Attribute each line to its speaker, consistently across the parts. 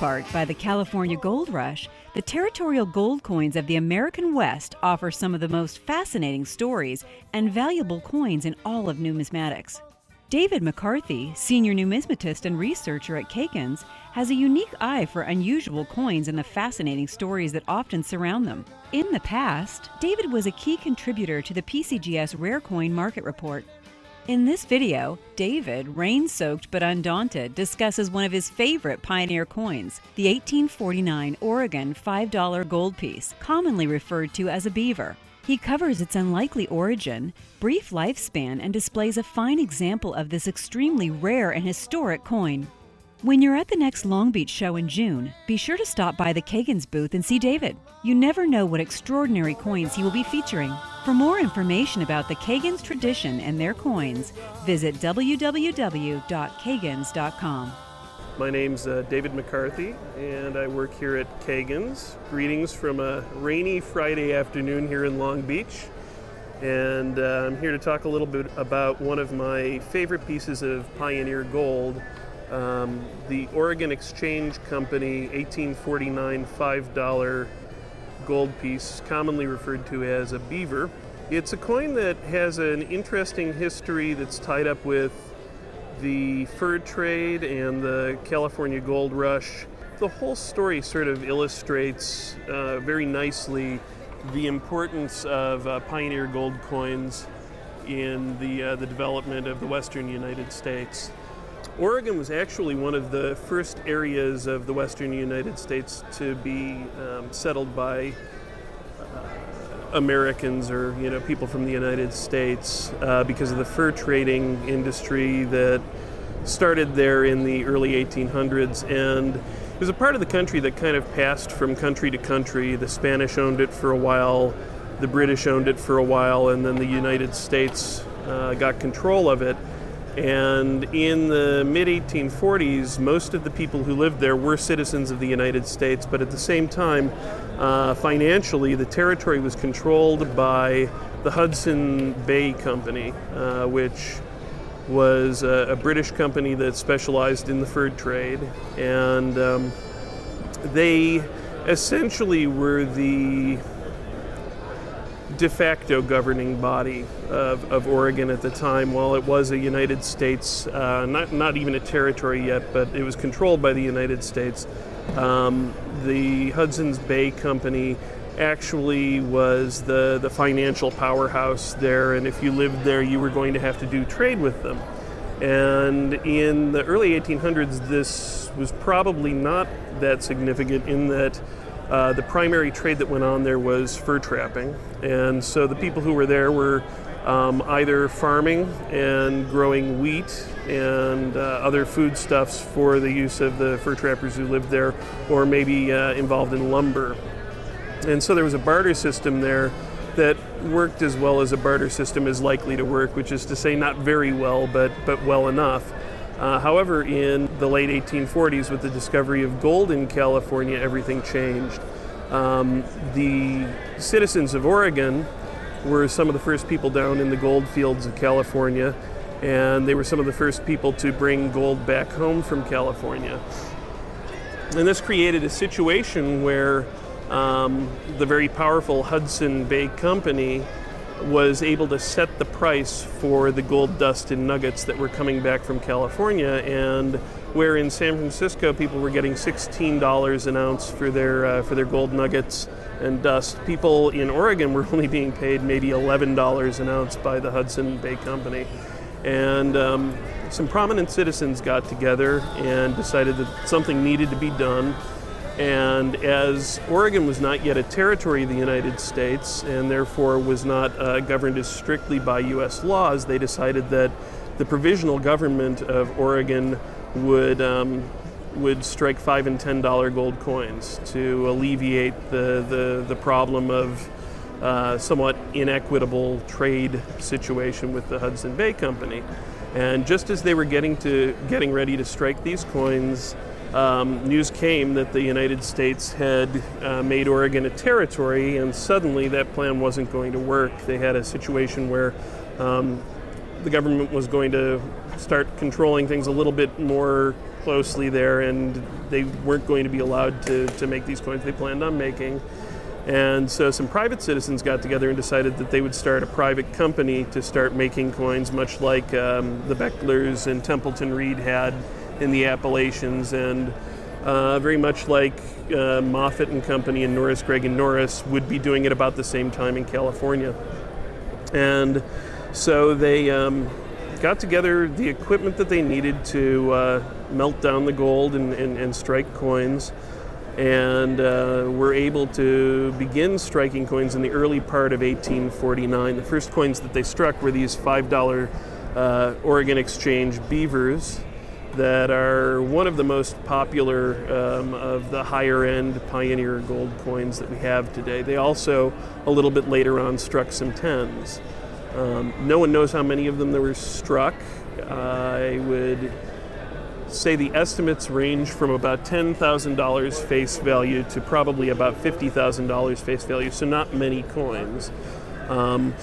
Speaker 1: sparked by the California gold rush, the territorial gold coins of the American West offer some of the most fascinating stories and valuable coins in all of numismatics. David McCarthy, senior numismatist and researcher at Kagin's, has a unique eye for unusual coins and the fascinating stories that often surround them. In the past, David was a key contributor to the PCGS Rare Coin Market Report. In this video, David, rain-soaked but undaunted, discusses one of his favorite pioneer coins, the 1849 Oregon $5 gold piece, commonly referred to as a beaver. He covers its unlikely origin, brief lifespan, and displays a fine example of this extremely rare and historic coin. When you're at the next Long Beach show in June, be sure to stop by the Kagin's booth and see David. You never know what extraordinary coins he will be featuring. For more information about the Kagin's tradition and their coins, visit www.kagins.com.
Speaker 2: My name's David McCarthy, and I work here at Kagin's. Greetings from a rainy Friday afternoon here in Long Beach. And I'm here to talk a little bit about one of my favorite pieces of pioneer gold, the Oregon Exchange Company 1849 $5 gold piece, commonly referred to as a beaver. It's a coin that has an interesting history that's tied up with the fur trade and the California gold rush. The whole story sort of illustrates very nicely the importance of pioneer gold coins in the development of the western United States. Oregon was actually one of the first areas of the western United States to be settled by Americans or people from the United States because of the fur trading industry that started there in the early 1800s, and it was a part of the country that kind of passed from country to country. The Spanish owned it for a while, the British owned it for a while, and then the United States got control of it. And in the mid-1840s, most of the people who lived there were citizens of the United States, but at the same time, financially, the territory was controlled by the Hudson Bay Company, which was a British company that specialized in the fur trade. And they essentially were the de facto governing body of Oregon at the time. While it was a United States, not even a territory yet, but it was controlled by the United States. The Hudson's Bay Company actually was the financial powerhouse there, and if you lived there, you were going to have to do trade with them. And in the early 1800s, this was probably not that significant in that the primary trade that went on there was fur trapping, and so the people who were there were either farming and growing wheat and other foodstuffs for the use of the fur trappers who lived there, or maybe involved in lumber. And so there was a barter system there that worked as well as a barter system is likely to work, which is to say not very well, but well enough. However, in the late 1840s, with the discovery of gold in California, everything changed. The citizens of Oregon were some of the first people down in the gold fields of California, and they were some of the first people to bring gold back home from California. And this created a situation where the very powerful Hudson Bay Company was able to set the price for the gold dust and nuggets that were coming back from California, and where in San Francisco people were getting $16 an ounce for their gold nuggets and dust, people in Oregon were only being paid maybe $11 an ounce by the Hudson Bay Company. And some prominent citizens got together and decided that something needed to be done. And as Oregon was not yet a territory of the United States and therefore was not governed as strictly by U.S. laws, they decided that the provisional government of Oregon would strike $5 and $10 gold coins to alleviate the problem of somewhat inequitable trade situation with the Hudson Bay Company. And just as they were getting ready to strike these coins, news came that the United States had made Oregon a territory, and suddenly that plan wasn't going to work. They had a situation where the government was going to start controlling things a little bit more closely there, and they weren't going to be allowed to make these coins they planned on making. And so some private citizens got together and decided that they would start a private company to start making coins, much like the Becklers and Templeton Reed had in the Appalachians, and very much like Moffitt and Company and Norris, Gregg and Norris would be doing it about the same time in California. And so they got together the equipment that they needed to melt down the gold and strike coins, and were able to begin striking coins in the early part of 1849. The first coins that they struck were these $5 Oregon Exchange beavers that are one of the most popular of the higher-end pioneer gold coins that we have today. They also, a little bit later on, struck some 10s. No one knows how many of them there were struck. I would say the estimates range from about $10,000 face value to probably about $50,000 face value, so not many coins. And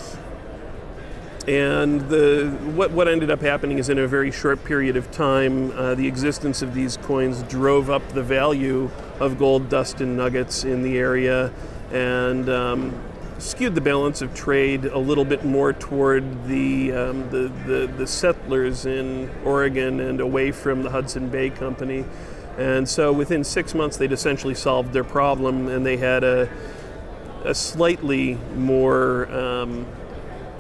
Speaker 2: what ended up happening is in a very short period of time, the existence of these coins drove up the value of gold dust and nuggets in the area, and skewed the balance of trade a little bit more toward the settlers in Oregon and away from the Hudson Bay Company. And so within 6 months they'd essentially solved their problem, and they had a slightly more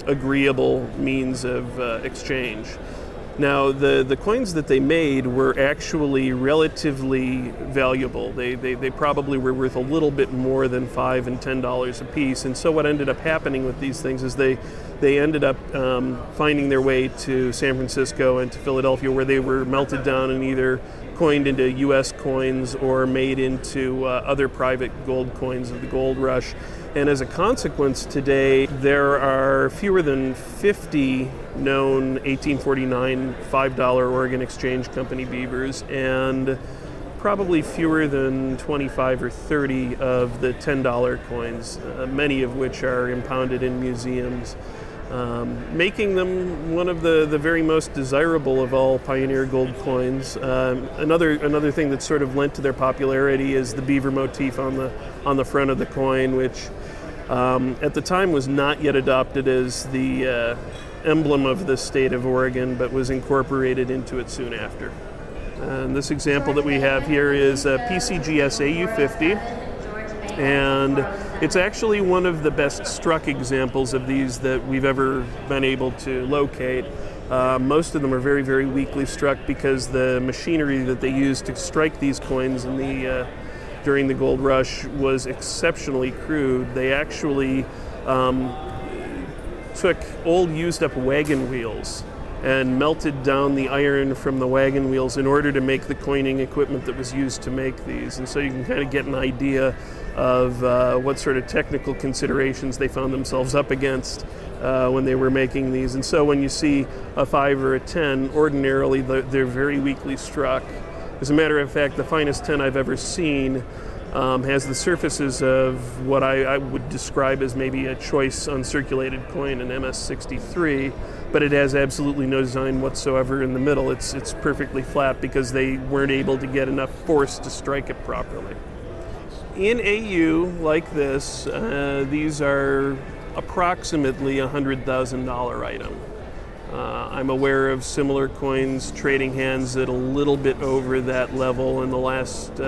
Speaker 2: agreeable means of exchange. Now, the coins that they made were actually relatively valuable. They probably were worth a little bit more than $5 and $10 a piece. And so what ended up happening with these things is they ended up finding their way to San Francisco and to Philadelphia, where they were melted down and either coined into U.S. coins or made into other private gold coins of the gold rush. And as a consequence, today there are fewer than 50 known 1849 $5 Oregon Exchange Company beavers, and probably fewer than 25 or 30 of the $10 coins, many of which are impounded in museums, making them one of the very most desirable of all pioneer gold coins. Another thing that sort of lent to their popularity is the beaver motif on the front of the coin, which at the time was not yet adopted as the emblem of the state of Oregon, but was incorporated into it soon after. And this example that we have here is a PCGS AU50, and it's actually one of the best struck examples of these that we've ever been able to locate. Most of them are very, very weakly struck because the machinery that they used to strike these coins during the gold rush was exceptionally crude. They actually took old used up wagon wheels and melted down the iron from the wagon wheels in order to make the coining equipment that was used to make these. And so you can kind of get an idea of what sort of technical considerations they found themselves up against when they were making these. And so when you see a 5 or a 10, ordinarily they're very weakly struck. As a matter of fact, the finest 10 I've ever seen has the surfaces of what I would describe as maybe a choice uncirculated coin, an MS-63, but it has absolutely no design whatsoever in the middle. It's perfectly flat because they weren't able to get enough force to strike it properly. In AU like this, these are approximately a $100,000 item. I'm aware of similar coins trading hands at a little bit over that level in the last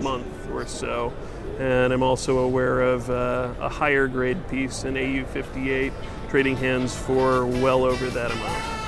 Speaker 2: month or so. And I'm also aware of a higher grade piece, an AU58, trading hands for well over that amount.